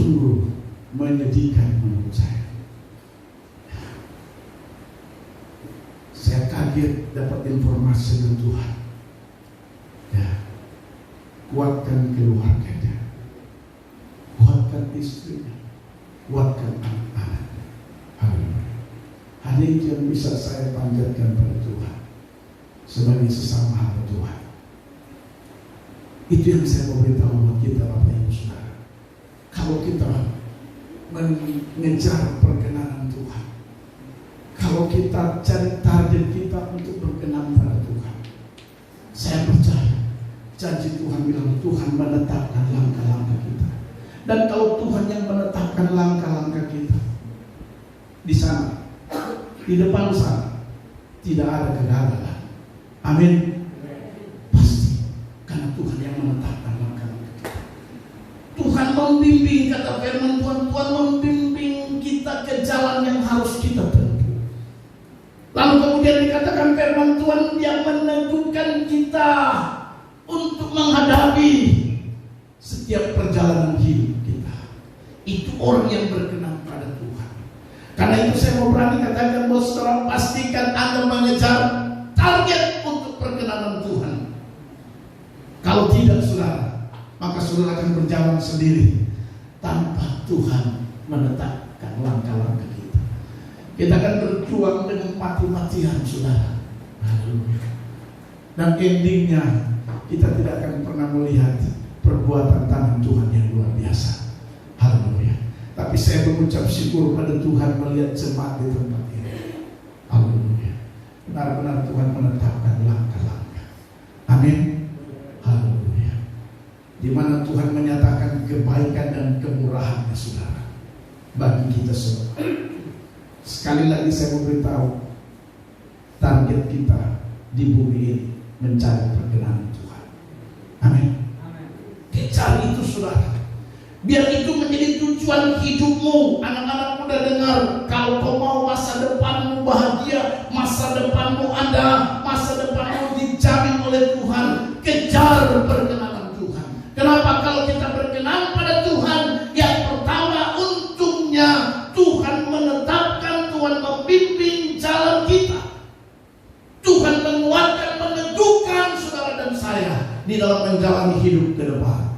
sungguh menyedihkan menurut saya. Saya kaget dapat informasi dari Tuhan. Ya, kuatkan keluarganya, kuatkan istrinya, kuatkan anak-anaknya. Hanya itu yang bisa saya panjatkan pada Tuhan sebagai sesama hamba Tuhan. Itu yang saya mau beritahu buat kita Bapak Ibu Saudara. Kalau kita mengejar perkenanan Tuhan, kalau kita cari target kita untuk berkenan pada Tuhan, saya percaya janji Tuhan bilang Tuhan menetapkan langkah-langkah kita. Dan kalau Tuhan yang menetapkan langkah-langkah kita, di sana, di depan sana, tidak ada kegagalan. Amin. Pasti, karena Tuhan yang menetapkan langkah-langkah kita. Tuhan membimbing, kata firman Tuhan, Tuhan membimbing kita ke jalan yang harus kita tempuh. Lalu kemudian dikatakan firman Tuhan yang meneguhkan kita untuk menghadapi setiap perjalanan hidup kita. Itu orang yang berkenan pada Tuhan. Karena itu saya mau berani katakan bahwa saudara, pastikan Anda mengejar target untuk perkenanan Tuhan. Kalau tidak saudara, maka saudara akan berjalan sendiri tanpa Tuhan menetapkan langkah-langkah kita. Kita akan berjuang dengan mati-matian saudara. Dan endingnya kita tidak akan pernah melihat perbuatan tangan Tuhan yang luar biasa. Haleluya. Tapi saya mengucap syukur pada Tuhan melihat jemaat di tempat ini. Haleluya. Benar-benar Tuhan menetapkan langkah-langkah. Amin. Haleluya. Di mana Tuhan menyatakan kebaikan dan kemurahan-Nya saudara bagi kita semua. Sekali lagi saya mau beritahu, target kita di bumi ini mencari perkenanan Tuhan. Amin. Kejar itu saudara. Biar itu menjadi tujuan hidupmu. Anak-anak muda dengar, kalau kau mau masa depanmu bahagia, masa depanmu ada, masa depanmu dijamin oleh Tuhan, kejar perkenanan Tuhan. Kenapa? Kalau kita berkenan pada Tuhan, yang pertama untungnya Tuhan menetapkan, Tuhan membimbing jalan kita. Tuhan menguatkan, meneguhkan saudara dan saya di dalam menjalani hidup ke depan.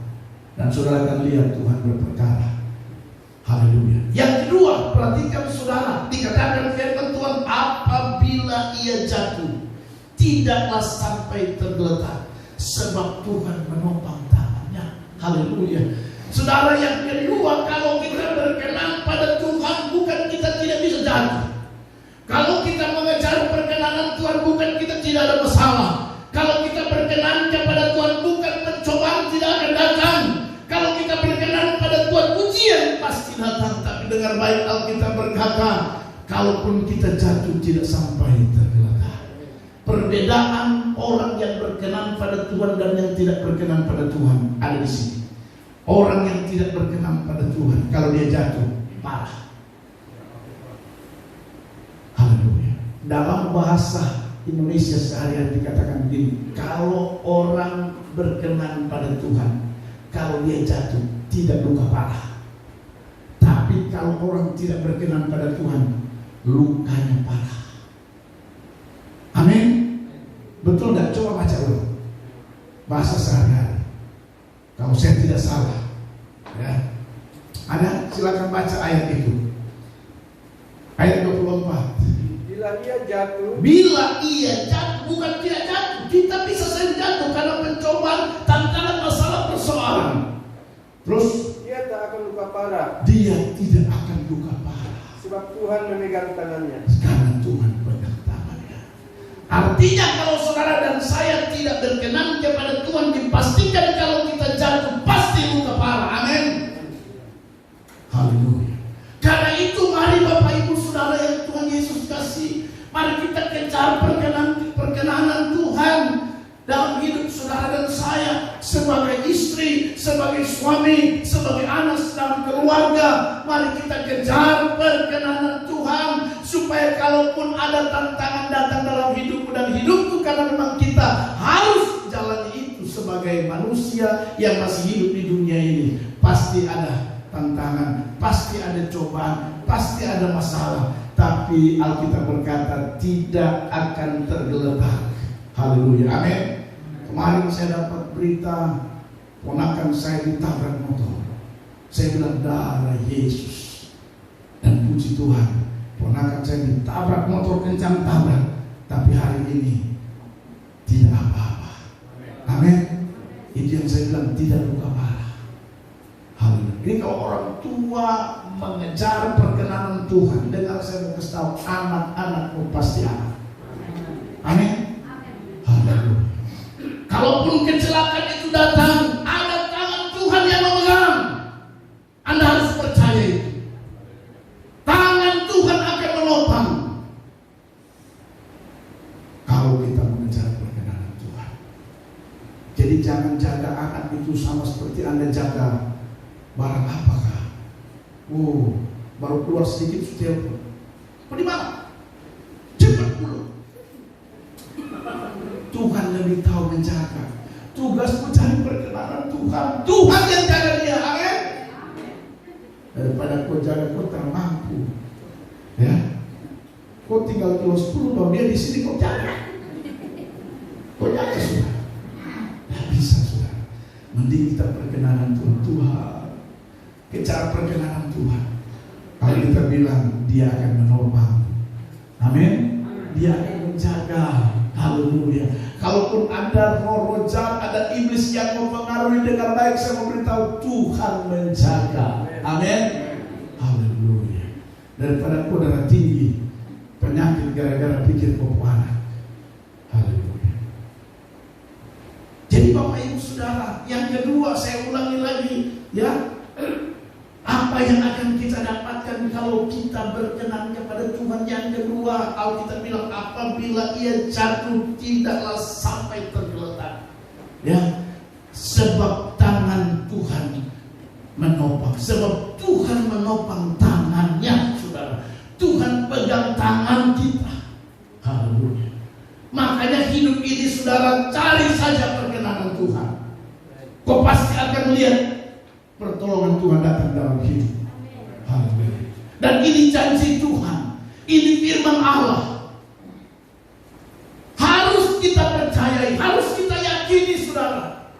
Dan saudara akan lihat Tuhan berperkara. Haleluya. Yang kedua, perhatikan saudara, dikatakan firman Tuhan, apabila ia jatuh, tidaklah sampai tergeletak, sebab Tuhan menopang tangannya. Haleluya. Saudara, yang kedua, kalau kita berkenan pada Tuhan, bukan kita tidak bisa jatuh. Kalau kita mengejar perkenanan Tuhan, bukan kita tidak ada masalah. Kalau kita berkenan kepada Tuhan, bukan pencobaan tidak akan datang. Kalau kita berkenan pada Tuhan, ujian pasti datang. Tapi dengar baik, Alkitab berkata, kalaupun kita jatuh tidak sampai tergeletak. Perbedaan orang yang berkenan pada Tuhan dan yang tidak berkenan pada Tuhan ada di sini. Orang yang tidak berkenan pada Tuhan, kalau dia jatuh, parah. Haleluya. Dalam bahasa Indonesia sehari-hari dikatakan begini, kalau orang berkenan pada Tuhan, kalau dia jatuh tidak luka parah. Tapi kalau orang tidak berkenan pada Tuhan, lukanya parah. Amin. Betul tidak? Coba baca dulu bahasa sehari-hari. Kalau saya tidak salah, ya. Ada? Silakan baca ayat itu. Ayat 24. Bila ia jatuh, bukan tidak jatuh. Kita bisa saja jatuh karena pencobaan, tantangan, masalah, persoalan. Terus dia tak akan luka parah. Dia tidak akan luka parah. Sebab Tuhan memegang tangannya. Karena Tuhan memegang tangannya. Artinya kalau saudara dan saya tidak berkenan kepada Tuhan, dipastikan kalau kita jatuh pasti luka parah. Amin. Haleluya. Karena itu mari Bapak Ibu Saudara yang Tuhan Yesus kasih, mari kita kejar perkenanan Tuhan dalam hidup saudara dan saya, sebagai istri, sebagai suami, sebagai anak dalam keluarga. Mari kita kejar perkenanan Tuhan, supaya kalaupun ada tantangan datang dalam hidupku dan hidupku, karena memang kita harus jalani itu sebagai manusia yang masih hidup di dunia ini, pasti ada tantangan, pasti ada cobaan, pasti ada masalah. Tapi Alkitab berkata tidak akan tergeletak. Haleluya, amin. Kemarin saya dapat berita ponakan saya ditabrak motor. Saya bilang darah Yesus. Dan puji Tuhan, ponakan saya ditabrak motor kencang tabrak, tapi hari ini tidak apa-apa. Amin. Itu yang saya bilang, tidak luka parah. Haleluya. Ini kalau orang tua mengejar perkenanan Tuhan, dengar saya mau kasih tahu, anak-anakmu pasti aman. Amin. Haleluya. Kalaupun kecelakaan itu datang, ada tangan Tuhan yang memegang. Anda harus percaya itu. Tangan Tuhan akan menopang kalau kita mengejar perkenanan Tuhan. Jadi jangan jaga anak itu sama seperti Anda jaga barang apakah. Baru keluar sedikit sudah telepon. Di mana? Cepat pulang. Tuhan lebih tahu menjaga. Tugasmu cari perkenanan Tuhan. Tuhan yang jaga dia. Amin. Daripada kau jaga kau tak mampu. Ya. Kau tinggal kilo 10 bahwa dia di sini kau jaga. Kau jaga sudah. Tidak bisa sudah. Mending kita perkenanan Tuhan. Tuhan. Kejar perkenanan Tuhan. Kalau kita bilang dia akan menopang. Amin. Dia akan menjaga. Haleluya. Kalaupun ada roh jahat, ada iblis yang mempengaruhi, dengan baik saya memberitahu Tuhan menjaga. Amin. Haleluya. Daripada kau darah tinggi, penyakit gara-gara pikir kau anak. Haleluya. Jadi Bapak Ibu Saudara, yang kedua saya ulangi lagi, ya. Apa yang akan kita dapatkan kalau kita berkenan kepada Tuhan? Yang kedua, Alkitab bilang apabila ia jatuh tidaklah sampai tergeletak. Ya, sebab tangan Tuhan menopang. Sebab Tuhan menopang tangannya, saudara. Tuhan pegang tangan kita. Haleluya. Makanya hidup ini saudara cari saja perkenanan Tuhan. Kau pasti akan lihat pertolongan Tuhan datang dalam hidup. Haleluya. Dan ini janji Tuhan. Ini firman Allah. Harus kita percayai, harus kita yakini saudara.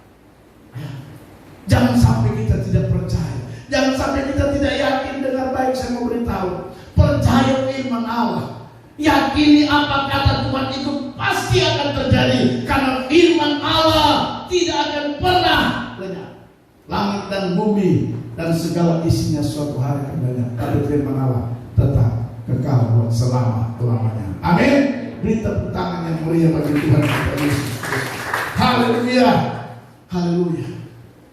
Jangan sampai kita tidak percaya. Jangan sampai kita tidak yakin. Dengan baik saya mau beritahu, percaya firman Allah. Yakini apa kata Tuhan itu pasti akan terjadi. Karena firman Allah tidak akan pernah lenyap. Langit dan bumi dan segala isinya suatu hari akan lenyap, tapi firman Allah tetap kekal buat selama-lamanya. Amin. Beri tepuk tangan yang mulia bagi Tuhan kita Yesus. Haleluya. Haleluya.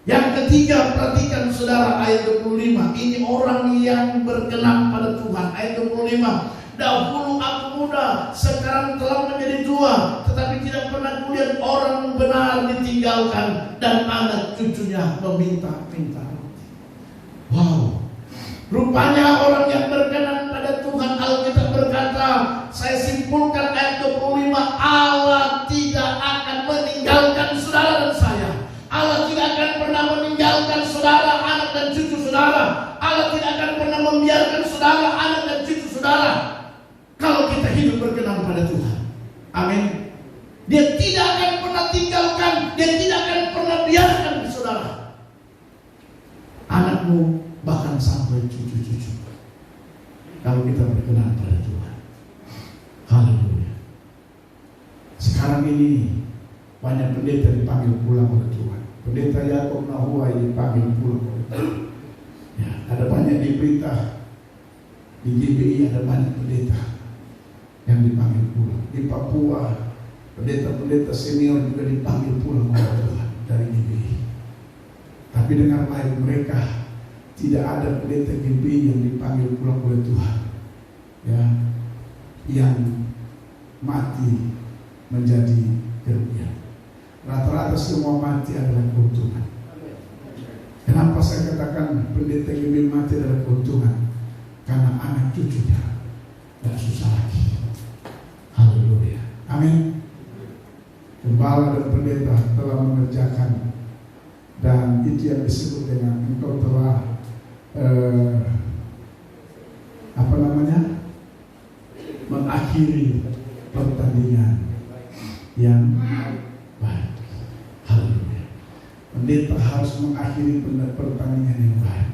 Yang ketiga, perhatikan saudara ayat 25. Ini orang yang berkenan pada Tuhan. Ayat 25. Dahulu aku muda, sekarang telah menjadi tua, tetapi tidak pernah kulihat orang benar ditinggalkan dan anak cucunya meminta-minta roti. Wow. Rupanya orang yang berkenan pada Tuhan, Alkitab berkata, saya simpulkan ayat 25, Allah tidak akan meninggalkan saudara dan saya. Allah tidak akan pernah meninggalkan saudara, anak dan cucu saudara. Allah tidak akan pernah membiarkan saudara, anak dan cucu saudara. Kalau kita hidup berkenan pada Tuhan. Amin. Dia tidak akan pernah tinggalkan, dia tidak akan pernah biarkan saudara, anakmu, bahkan sampai cucu-cucu. Kalau kita berkenan pada Tuhan. Haleluya. Sekarang ini banyak pendeta dipanggil pulang oleh Tuhan. Pendeta Yakob Nahuai dipanggil pulang oleh Tuhan. Ya, ada banyak di berita di GBI, ada banyak pendeta yang dipanggil pulang. Di Papua, pendeta-pendeta senior juga dipanggil pulang oleh Tuhan dari GBI. Tapi dengar baik, mereka tidak ada pendeta GBI yang dipanggil pulang oleh Tuhan, ya, yang mati menjadi kerugian. Rata-rata semua mati adalah keuntungan. Kenapa saya katakan pendeta GBI mati adalah keuntungan? Karena anak cucunya tidak susah lagi. Haleluya. Amin. Gembala dan pendeta telah mengerjakan, dan itu yang disebut dengan engkau telah mengakhiri pertandingan yang baik. Haleluya. Pendeta harus mengakhiri pertandingan yang baik.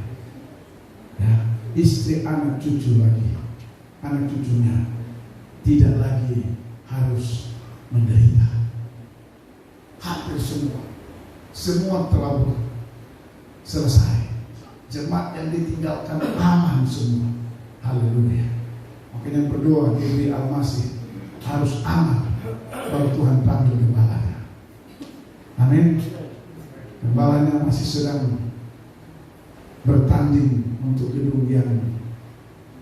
Ya, istri, anak cucu lagi, anak cucunya tidak lagi harus menderita. Hampir semua telah selesai. Jemaat yang ditinggalkan aman semua. Haleluya. Makanya berdoa diri Al-Masih harus aman kalau Tuhan panggil gembalanya. Amin. Gembalanya masih sedang bertanding untuk gedung yang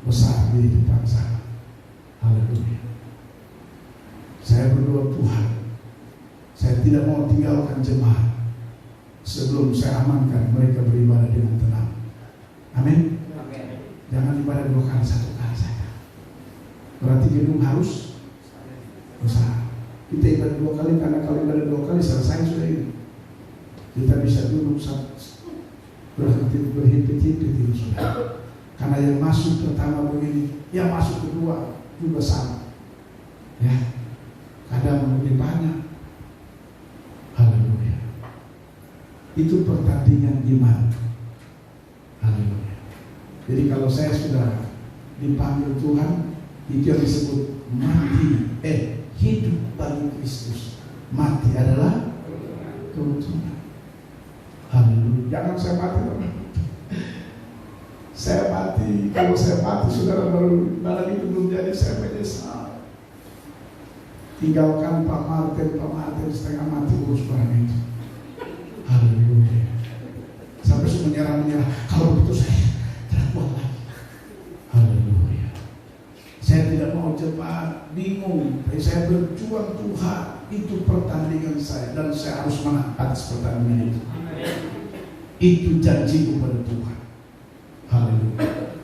besar di depan sana. Haleluya. Saya berdoa, Tuhan, saya tidak mau tinggalkan jemaat sebelum saya amankan mereka beribadah dengan tenang. Amin. Jangan ibadah 2 kali, 1 kali saja. Berarti gedung harus besar. Kita ibadah 2 kali, karena kalau ibadah 2 kali selesai sudah ini. Kita bisa duduk berhimpit-himpit itu sudah. Karena yang masuk pertama begini, yang masuk kedua juga sama. Ya, kadang lebih banyak. Haleluya. Itu pertandingan iman. Haleluya. Jadi kalau saya sudah dipanggil Tuhan, itu yang disebut mati, hidup bagi Kristus. Mati adalah keuntungan. Haleluya. Jangan saya mati. Saya mati. Kalau saya mati, saudara, baru malam itu belum jadi, saya menyesal. Tinggalkan Pak Martin setengah mati urus barang itu. Haleluya. Sampai sudah menyerah. Kalau begitu saya tidak kuat lagi. Haleluya. Saya tidak mau jemaat bingung. Saya berjuang, Tuhan, itu pertandingan saya, dan saya harus menang atas pertandingan itu. Itu janjiku pada Tuhan. Haleluya.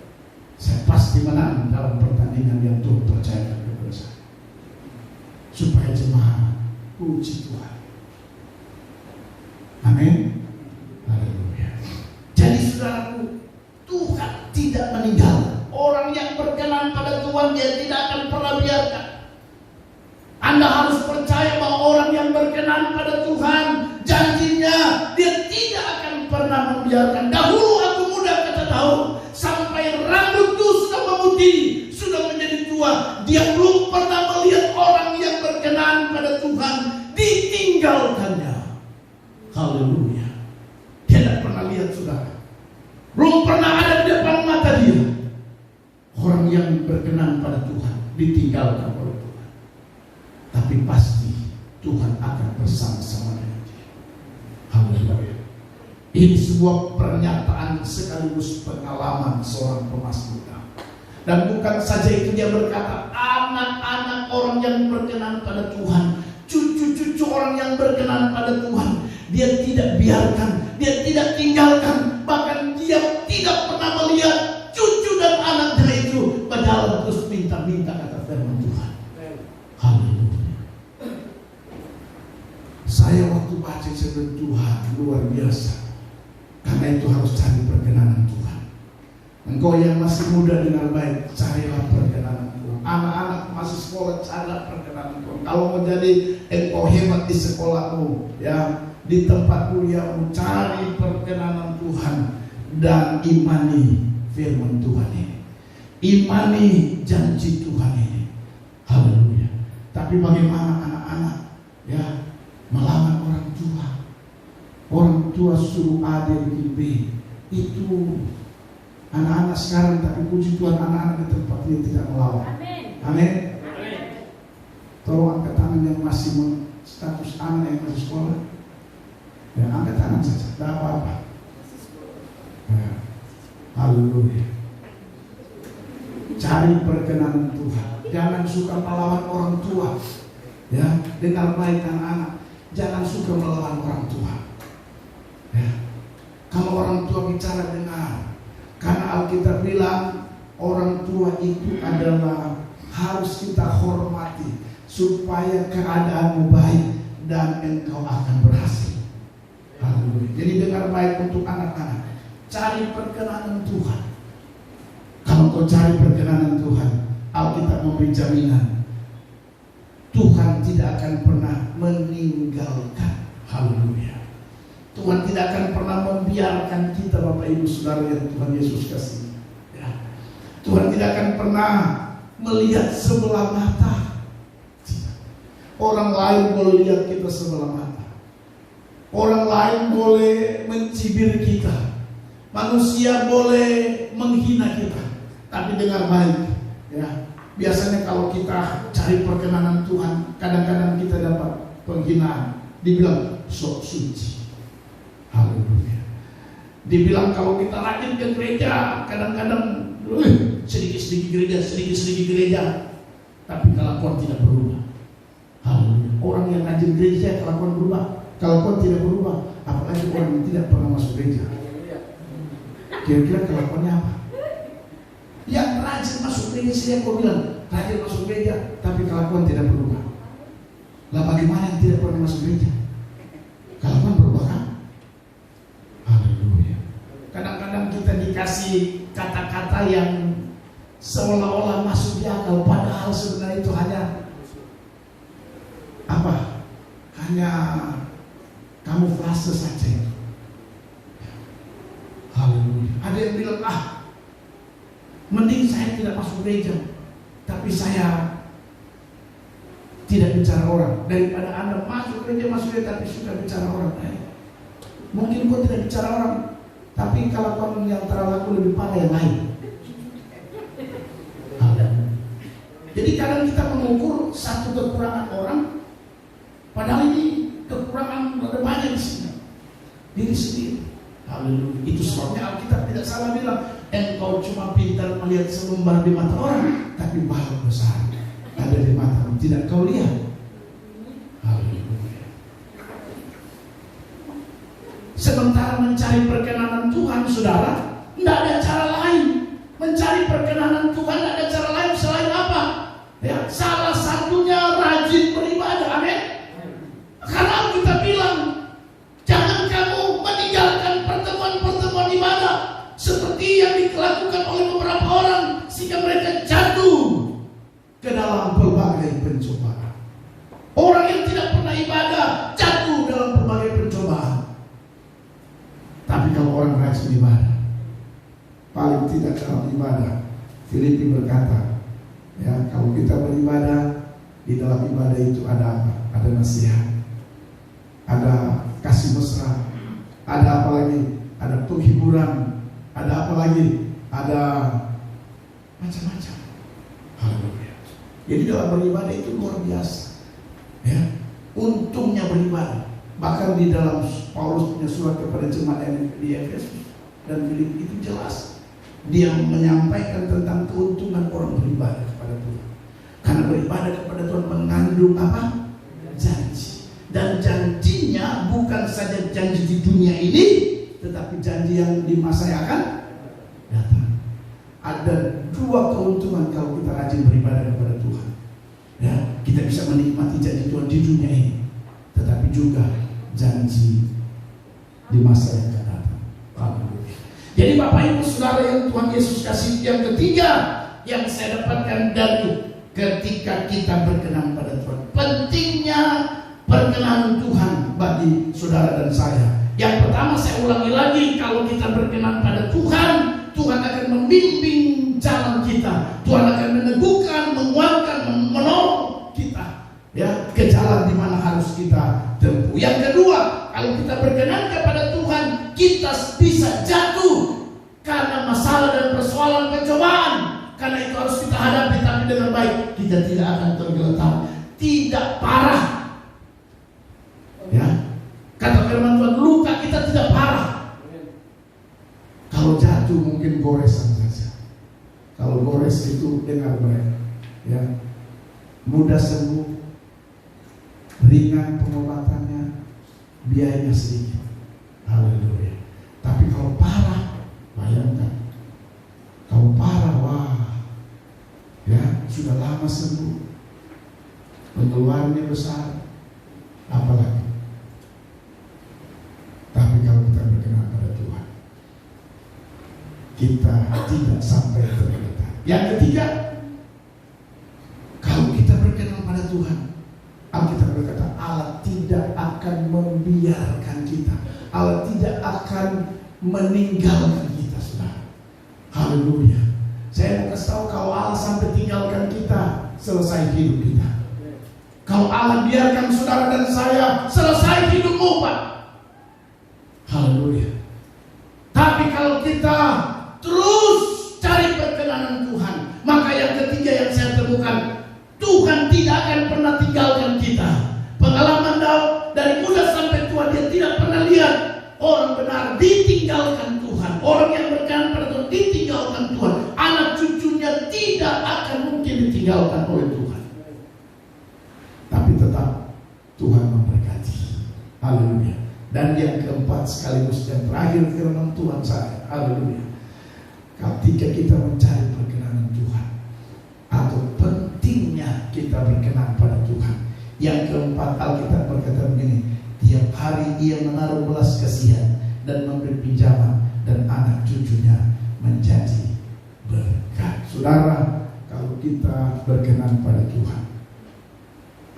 Saya pasti menang dalam pertandingan yang Tuhan percayakan kepada saya. Supaya jemaat puji Tuhan. Amin. Haleluya. Jadi saudaraku, Tuhan tidak meninggal orang yang berkenan pada Tuhan. Dia tidak akan pernah biarkan. Anda harus percaya bahwa orang yang berkenan pada Tuhan, janjinya dia tidak akan pernah membiarkan. Dahulu aku muda, kata Daud, sampai rambutku sudah memutih, sudah menjadi tua, dia belum pernah melihat orang yang berkenan pada Tuhan ditinggalkannya. Haleluya. Dia tidak pernah lihat, saudara. Belum pernah ada di depan mata dia orang yang berkenan pada Tuhan ditinggalkan oleh Tuhan. Tapi pasti Tuhan akan bersama-sama dengan dia. Haleluya. Ini sebuah pernyataan sekaligus pengalaman seorang pemazmur. Dan bukan saja itu, dia berkata, anak-anak orang yang berkenan pada Tuhan, cucu-cucu orang yang berkenan pada Tuhan, dia tidak biarkan, dia tidak tinggalkan. Bahkan dia tidak pernah melihat cucu dan anaknya itu berjalan terus minta-minta, kata firman Tuhan. Haleluya. Saya waktu baca sebelum Tuhan luar biasa. Karena itu harus cari perkenanan Tuhan. Engkau yang masih muda, dengar baik, carilah perkenanan Tuhan. Anak-anak masih sekolah, carilah perkenanan Tuhan. Kalau mau jadi engkau hebat di sekolahmu, ya, di tempat kuliahmu, cari perkenanan Tuhan dan imani firman Tuhan ini. Imani janji Tuhan ini. Haleluya. Tapi bagaimana anak-anak, ya, melawan orang tua? Orang tua suruh A dia bikin B. Itu anak-anak sekarang, tapi puji Tuhan anak-anak di tempat dia tidak melawan. Amin. Tolong angkat tangan yang masih status anak yang masih sekolah. Ya, angkat tangan saja, tidak apa-apa. Ya. Haleluya. Cari perkenanan Tuhan. Jangan suka melawan orang tua. Ya, dengar baik anak-anak. Jangan suka melawan orang tua. Ya. Kalau orang tua bicara, dengar. Karena Alkitab bilang orang tua itu adalah harus kita hormati supaya keadaanmu baik dan engkau akan berhasil. Haleluya. Jadi dengar baik untuk anak-anak. cari perkenanan Tuhan. Kalau kau cari perkenanan Tuhan, Alkitab memberi jaminan Tuhan tidak akan pernah meninggalkan. Haleluya. Tuhan tidak akan pernah membiarkan kita, Bapak Ibu Saudara yang Tuhan Yesus kasih. Ya. Tuhan tidak akan pernah melihat sebelah mata. Orang lain boleh lihat kita sebelah mata. Orang lain boleh mencibir kita. Manusia boleh menghina kita. Tapi dengar baik, ya. Biasanya kalau kita cari perkenanan Tuhan, kadang-kadang kita dapat penghinaan. Dibilang sok suci. Haleluya. Dibilang kalau kita rajin ke gereja, kadang-kadang sedikit-sedikit gereja. Tapi kelakuan tidak berubah. Haleluya. Orang yang rajin gereja kelakuan berubah. Kelakuan tidak berubah. Apalagi orang yang tidak pernah masuk gereja. Kira-kira kelakuannya apa? Yang rajin masuk gereja, saya kau bilang rajin masuk gereja, tapi kelakuan tidak berubah. Lah bagaimana yang tidak pernah masuk gereja? Kelakuan berubah kan? Haleluya. Kadang-kadang kita dikasih kata-kata yang seolah-olah masuk di akal, padahal sebenarnya itu hanya apa? Hanya kamuflase saja. Haleluya. Ada yang bilang, mending saya tidak masuk gereja, tapi saya tidak bicara orang, daripada Anda masuk gereja tapi suka bicara orang. Mungkin kau tidak bicara orang, tapi kalau kau yang terlalu lebih parah yang lain. Jadi kadang kita mengukur satu kekurangan orang, padahal ini kekurangan ada banyak di sini. Diri sendiri. Haleluya. Itu sebabnya Alkitab tidak salah bilang, engkau cuma pintar melihat selembar di mata orang, tapi balok besar ada di matamu tidak kau lihat. Haleluya. Sementara mencari perkenanan Tuhan, saudara, tidak ada cara lain. Mencari perkenanan Tuhan tidak ada cara lain selain apa? Ya, salah satunya rajin beribadah. Amin. Karena kita bilang, jangan kamu meninggalkan pertemuan-pertemuan ibadah seperti yang dilakukan oleh beberapa orang, sehingga mereka jatuh ke dalam berbagai pencobaan. Orang yang tidak pernah ibadah jatuh dalam berbagai pencobaan. Tapi kalau orang rajin ibadah, paling tidak dalam ibadah, Filipi berkata, ya, kalau kita beribadah, di dalam ibadah itu ada apa? Ada nasihat, ada kasih mesra, ada apa lagi? Ada penghiburan, ada apa lagi? Ada macam-macam. Haleluya. Jadi dalam beribadah itu luar biasa. Ya, untungnya beribadah. Bahkan di dalam Paulus punya surat kepada jemaat yang di Efesus dan Filipi itu jelas. Dia menyampaikan tentang keuntungan orang beribadah kepada Tuhan. Karena beribadah kepada Tuhan mengandung apa? Janji. Dan janjinya bukan saja janji di dunia ini, tetapi janji yang di masa yang akan datang. Ada dua keuntungan kalau kita rajin beribadah kepada Tuhan. Ya, kita bisa menikmati janji Tuhan di dunia ini, tetapi juga janji di masa yang akan datang. Haleluya. Jadi Bapak Ibu Saudara yang Tuhan Yesus kasih, yang ketiga yang saya dapatkan dari ketika kita berkenan pada Tuhan, pentingnya perkenan Tuhan bagi saudara dan saya. Yang pertama saya ulangi lagi, kalau kita berkenan pada Tuhan, Tuhan akan membimbing jalan kita. Tuhan akan meneguhkan, menguatkan, menolong kita, ya, ke jalan di mana harus kita tempuh. Yang kedua, kalau kita berkenan kepada Tuhan, kita bisa jatuh karena masalah dan persoalan pencobaan. Karena itu harus kita hadapi, tapi dengan baik. Kita tidak akan tergeletak, tidak parah. Ya, kata firman Tuhan, luka kita tidak parah. Kalau jatuh mungkin goresan saja. Kalau gores itu dengar baik, ya, mudah sembuh, ringan pengobatannya, biayanya sedikit. Haleluya. Tapi kalau parah, bayangkan. Kalau parah, wah, ya, sudah lama sembuh, pengeluarannya besar, apalagi. Tapi kalau kita berkenan pada Tuhan, kita tidak sampai tergeletak. Yang ketiga, kalau kita berkenan pada Tuhan, Alkitab berkata Allah tidak akan membiarkan kita, Allah tidak akan meninggalkan kita, saudara. Haleluya. Saya mau kasih tahu, kalau Allah sampai tinggalkan kita, selesai hidup kita. Kalau Allah biarkan saudara dan saya, selesai hidupmu, Pak. Haleluya. Tapi kalau kita terus cari perkenanan Tuhan, maka yang ketiga yang saya temukan, Tuhan tidak akan pernah tinggalkan kita. Pengalaman Daud dari muda sampai tua, dia tidak pernah lihat orang benar ditinggalkan Tuhan, orang yang berkenan pada Tuhan ditinggalkan Tuhan. Anak cucunya tidak akan mungkin ditinggalkan oleh Tuhan. Tapi tetap Tuhan memberkati. Haleluya. Dan yang keempat sekaligus yang terakhir firman Tuhan saya, haleluya, ketika kita mencari perkenanan Tuhan, atau pentingnya kita berkenan pada Tuhan, yang keempat Alkitab berkata begini, tiap hari ia menaruh belas kasihan dan memberi pinjaman, dan anak cucunya menjadi berkat. Saudara, kalau kita berkenan pada Tuhan,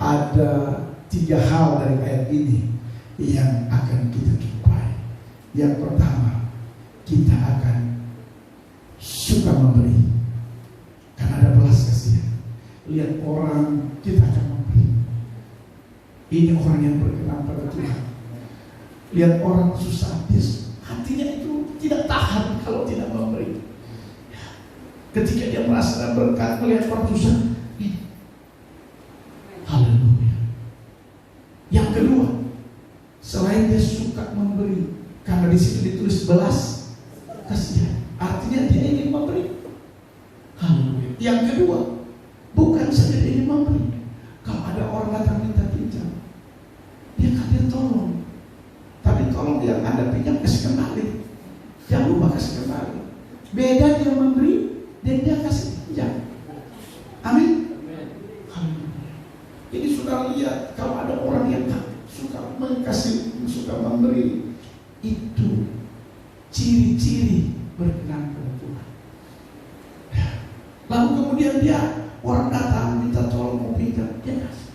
ada 3 hal dari ayat ini yang akan kita jumpai. Yang pertama, kita akan suka memberi karena ada belas kasihan. Lihat orang, kita akan memberi. Ini orang yang berkenan pada Tuhan. Lihat orang susah, hatinya itu tidak tahan kalau tidak memberi. Ketika dia merasakan berkat, melihat orang susah, haleluya. Yang kedua, selain dia suka memberi, karena di situ ditulis belas kasihan, artinya dia ingin memberi. Haleluya. Yang kedua, bukan saja dia ingin memberi. Kalau ada orang datang minta pinjam, dia akan tolong. Tapi tolong yang Anda pinjam kasih kembali. Jangan lupa kasih kembali. Beda dia memberi dan dia kasih pinjam. Amin. Haleluya. Ini sudah lihat, kalau ada orang yang suka memberi, itu ciri-ciri berkenan pada Tuhan. Lalu kemudian dia, orang datang minta tolong mau pinjam, dia kasih.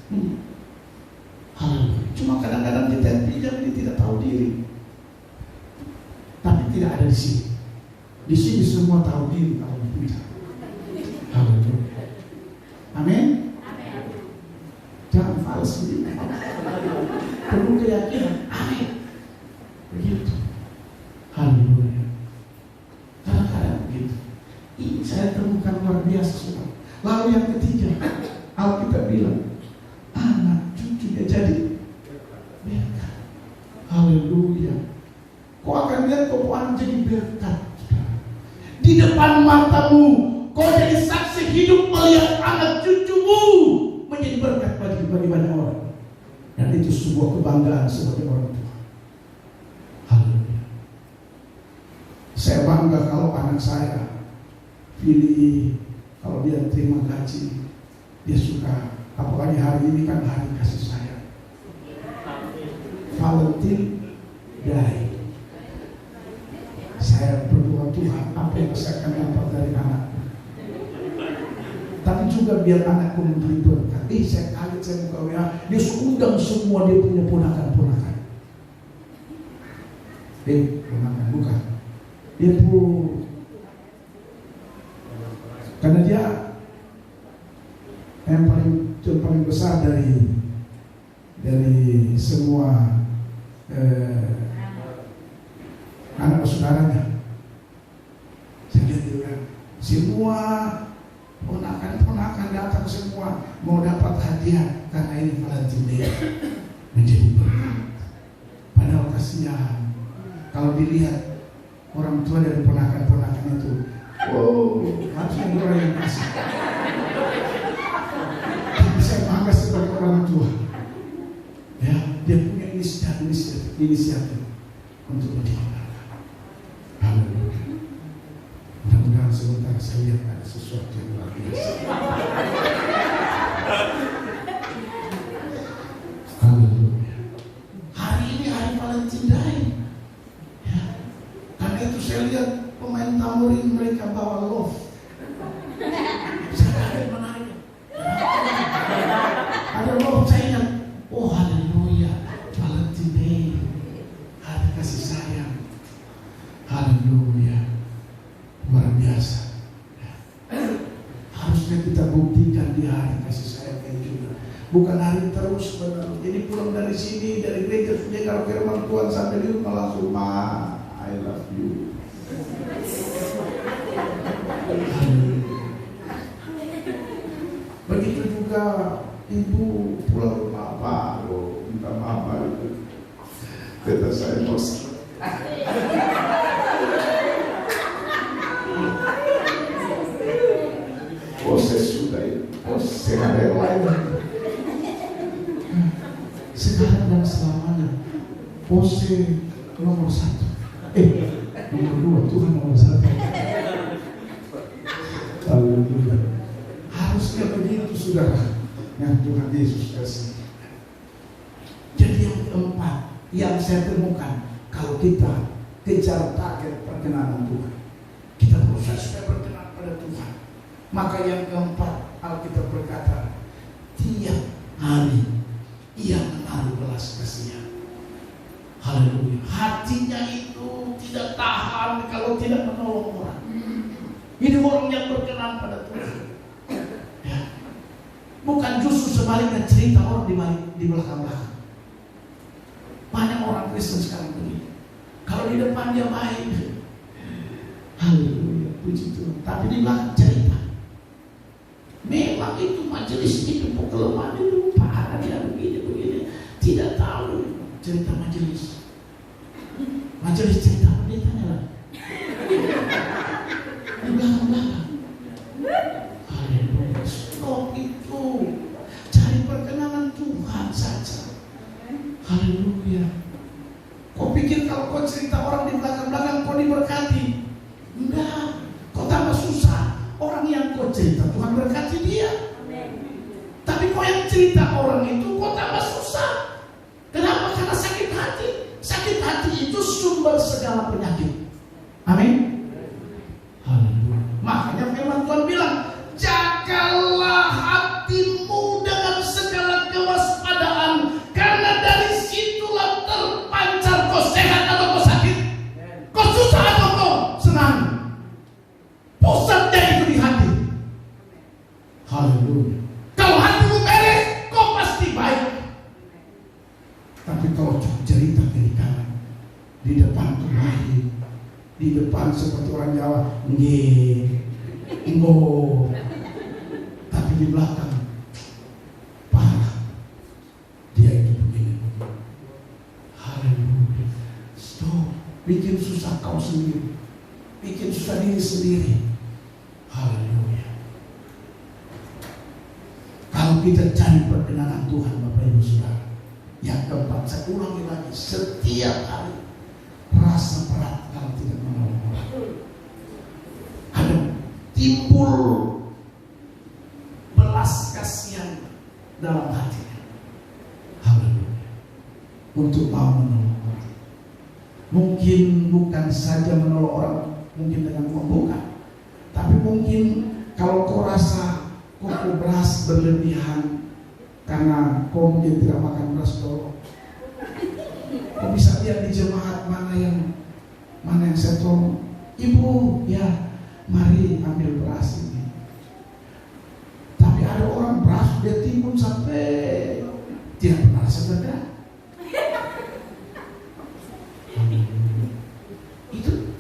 Haleluya. Cuma kadang-kadang kita pinjam, dia tidak tahu diri. Tapi tidak ada di sini. Di sini semua tahu diri kalau pinjam. Haleluya. Amin. Jangan fals sendiri. Perlu keyakinan. Amin. Begitu. Haleluya. Kadang-kadang begitu. Ini saya temukan luar biasa, saudara. Lalu yang ketiga, Alkitab bilang, anak cucunya jadi berkat. Haleluya. Kau akan lihat kau akan jadi berkat. Di depan matamu, kau jadi saksi hidup melihat anak cucumu menjadi berkat bagi banyak orang. Dan itu sebuah kebanggaan sebagai orang tua. Haleluya. Saya bangga kalau anak saya pilih, kalau dia terima gaji, dia suka. Apalagi hari ini kan hari kasih sayang, Valentine Day. Saya berdoa, Tuhan, apa yang saya akan dapat dari anak, tapi juga biar anakku memberi berkat. Saya kaget, saya buka WA, dia undang semua dia punya ponakan-ponakan. Ponakan, bukan. Dia pun, karena dia yang paling besar dari semua anak saudaranya. Saya lihat juga semua ponakan datang semua mau dapat hadiah karena ini Valentine Day, menjadi berkat. Padahal kasihan kalau dilihat orang tua dari ponakan itu, harusnya orang yang kasih. Tapi saya bangga sebagai orang tua, ya, dia punya inisiatif untuk menjadi berkat. Haleluya. Mudah-mudahan sebentar saya lihat ada sesuatu yang luar biasa. Haleluya. Hari ini hari Valentine Day, ya. Karena itu saya lihat pemain tamborin mereka bawa love. Saya ada menarik. Ada love, saya ingat. Oh haleluya, Valentine Day, hari kasih sayang. Haleluya, luar biasa. Harusnya kita buktikan di hari kasih sayang ini juga. Bukan hari terus benar. Jadi pulang dari sini, dari gereja, dengar firman Tuhan sampai di rumah langsung, Ma, I love you. Begitu juga ibu pulang rumah, Pak, minta maaf itu. Kata saya bos. Proses sudah itu, proses ada yang lain. Sekarang dan selamanya, pose nomor 1. Nomor 2, Tuhan nomor 1. Haleluya. Harusnya begitu saudara, yang Tuhan Yesus kasih. Jadi yang keempat yang saya temukan, kalau kita kejar target perkenanan Tuhan, kita berusaha supaya berkenan pada Tuhan. Maka yang keempat, Alkitab berkata, tiap hari ia menaruh belas kasihan. Haleluya. Hatinya itu tidak tahan kalau tidak menolong orang. Ini orang yang berkenan pada Tuhan. Ya. Bukan justru sebaliknya cerita orang di belakang-belakang. Banyak orang Kristen sekarang begini. Kalau di depan dia baik, haleluya, puji Tuhan. Tapi di belakang cerita. Memang itu majelis itu kelemahan itu parah dia begini. Tidak tahu cerita majelis. Majelis cerita pendetanya lah. Di belakang-belakang. Haleluya. Stop itu. Cari perkenanan Tuhan saja. Haleluya. Kau pikir kalau kau cerita orang di belakang-belakang kau diberkati? Enggak. Kau tambah susah. Orang yang kau cerita Tuhan berkati dia. Tapi kau yang cerita orang itu kau tambah susah. Kenapa? Karena sakit hati. Sakit hati itu sumber segala penyakit. Amin. Haleluya. Makanya firman Tuhan bilang, jagalah hatimu dengan segala kewaspadaan, karena dari situlah terpancar kau sehat atau kau sakit, kau susah atau kau senang. Pusatnya itu di hati. Haleluya. Kalau hatimu beres, kau pasti baik. Tapi kalau cerita kiri kanan, di depan tuh baik, di depan seperti orang Jawa, ngo, tapi di belakang parah. Dia itu begini. Haleluya. Stop. Bikin susah kau sendiri, bikin susah diri sendiri. Haleluya. Kalau kita cari perkenanan Tuhan, Bapak Ibu Saudara, yang keempat, saya ulangi lagi, setiap hari rasa berat kalau tidak menolong orang. Ada timbul belas kasihan dalam hatinya. Haleluya. Untuk mau menolong orang. Mungkin bukan saja menolong orang, mungkin dengan uang, bukan. Tapi mungkin kalau kau rasa kau beras berlebihan karena kau mungkin tidak makan beras dulu, kau bisa lihat di jemaat mana yang saya tolong. Ibu, ya mari ambil beras ini. Tapi ada orang beras dia timbun sampai tidak pernah sebenarnya. Itu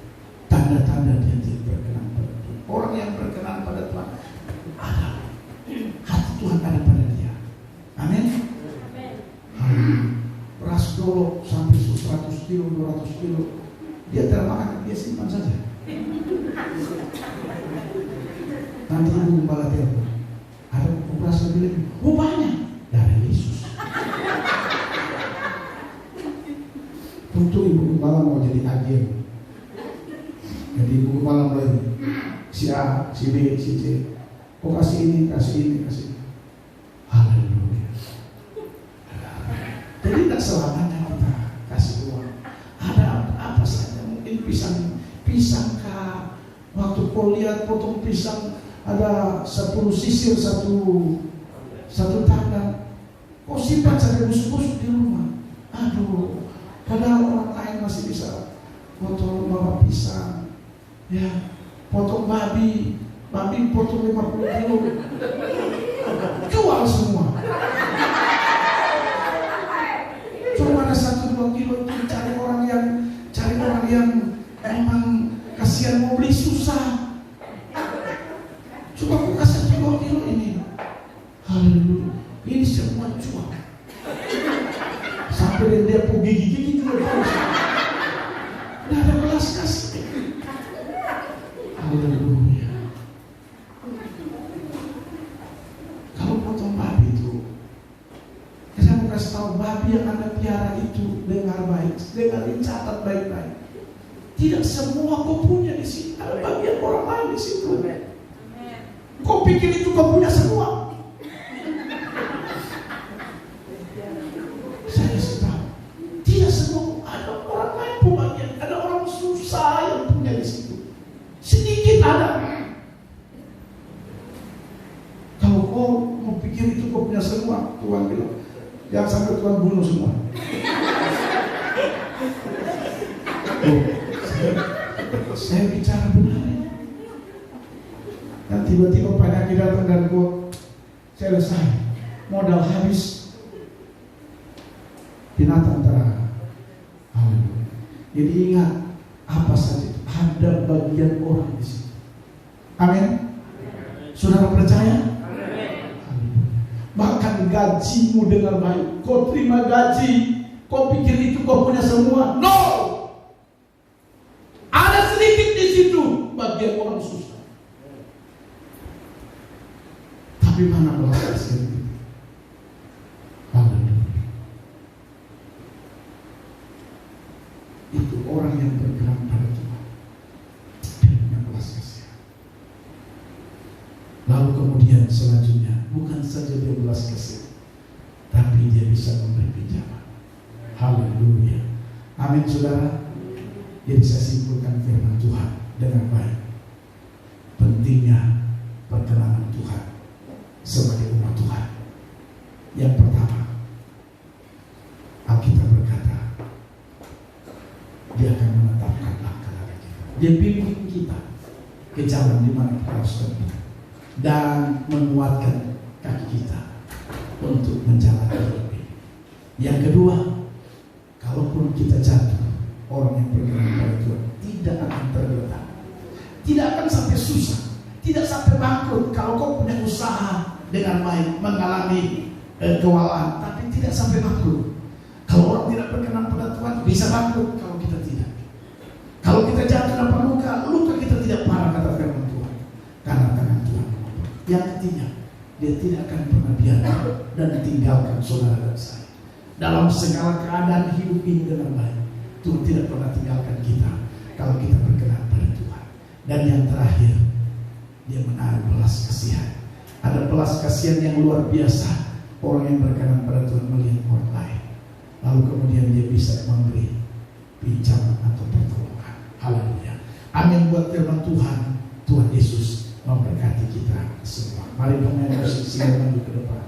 tanda-tanda dia tidak berkenan pada Tuhan. Orang yang berkenan pada Tuhan ada hati Tuhan ada pada dia. Amin. Beras dulu sampai 100 kilo, 200 kilo, dia tidak makan, dia simpan saja. Nanti ibu gembala telepon, ada beras lebih. Oh banyak dari Yesus. Tentu ibu gembala mau jadi agen. Jadi ibu gembala mulai si A, si B, si C. Kok kasih ini, kasih ini, kasih ini. Haleluya. Jadi tidak selamanya kita kasih uang. Ada apa saja, mungkin pisang kah? Waktu kau lihat potong pisang ada 10 sisir satu tangan, kau simpan sampai busuk-busuk di rumah. Aduh, padahal orang lain masih bisa potong bawa pisang, ya, potong babi potong 50 kilo, jual semua. Cuma ada 1-2 kilo itu cari orang yang emang kasihan mau beli susah. Coba aku kasih 2 kilo ini. Haleluya. Ini semua jual. Sampai dia pergi gigi juga terus. Tidak ada belas kasih. Haleluya. Kalau potong babi itu, saya mau kasih tahu, babi yang Anda piara itu dengar baik, dengarin, catat baik-baik. Tidak semua kau punya di sini. Ada bagian orang lain di situ. Kau pikir itu kau punya semua? Saya tahu. Tidak semua. Ada orang lain pembagian. Ada orang susah yang punya di situ. Sedikit ada. Kalau kau mau pikir itu kau punya semua, Tuhan bilang, jangan sampai Tuhan bunuh semua. Saya bicara benar. Dan tiba-tiba penyakit datang dan gua selesai, modal habis, binatang terang. Haleluya. Jadi ingat, apa saja itu ada bagian orang di sini. Amin. Saudara percaya? Bahkan gajimu dengan baik, kau terima gaji, kau pikir itu kau punya semua? No. Ada sedikit di situ bagian orang susah. Tapi mana belas kasihan itu? Haleluya. Itu orang yang bergerak pada Tuhan. Dia punya belas kasihan. Lalu kemudian selanjutnya, bukan saja dia belas kasihan, tapi dia bisa memberi pinjaman. Haleluya. Amin, saudara. Jadi saya simpulkan firman Tuhan dengan baik. Pentingnya perkenanan Tuhan sebagai umat Tuhan. Yang pertama, Alkitab berkata, Dia akan menetapkan langkah-langkah kita. Dia bimbing kita ke jalan di mana kita harus tempuh dan menguatkan kaki kita untuk menjalani hidup ini. Yang kedua, kalaupun kita jatuh, orang yang berkenan pada Tuhan tidak akan tergeletak, tidak akan sampai susah, tidak sampai bangkrut. Kalau kau punya usaha dengan baik, mengalami kewalahan, tapi tidak sampai bangkrut. Kalau orang tidak berkenan pada Tuhan bisa bangkrut. Kalau kita tidak, kalau kita jatuh dapat luka kita tidak parah, kata firman Tuhan, karena tangan Tuhan. Yang ketiga, Dia tidak akan pernah biarkan dan tinggalkan saudara dan saya dalam segala keadaan hidup ini dengan baik. Tuhan tidak pernah tinggalkan kita kalau kita berkenan pada Tuhan. Dan yang terakhir, Dia menaruh belas kasihan. Ada belas kasihan yang luar biasa. Orang yang berkenan pada Tuhan melihat orang lain, lalu kemudian dia bisa memberi pinjaman atau pertolongan. Haleluya. Amin buat firman Tuhan. Tuhan Yesus memberkati kita semua. Mari pemain musik silakan ke depan.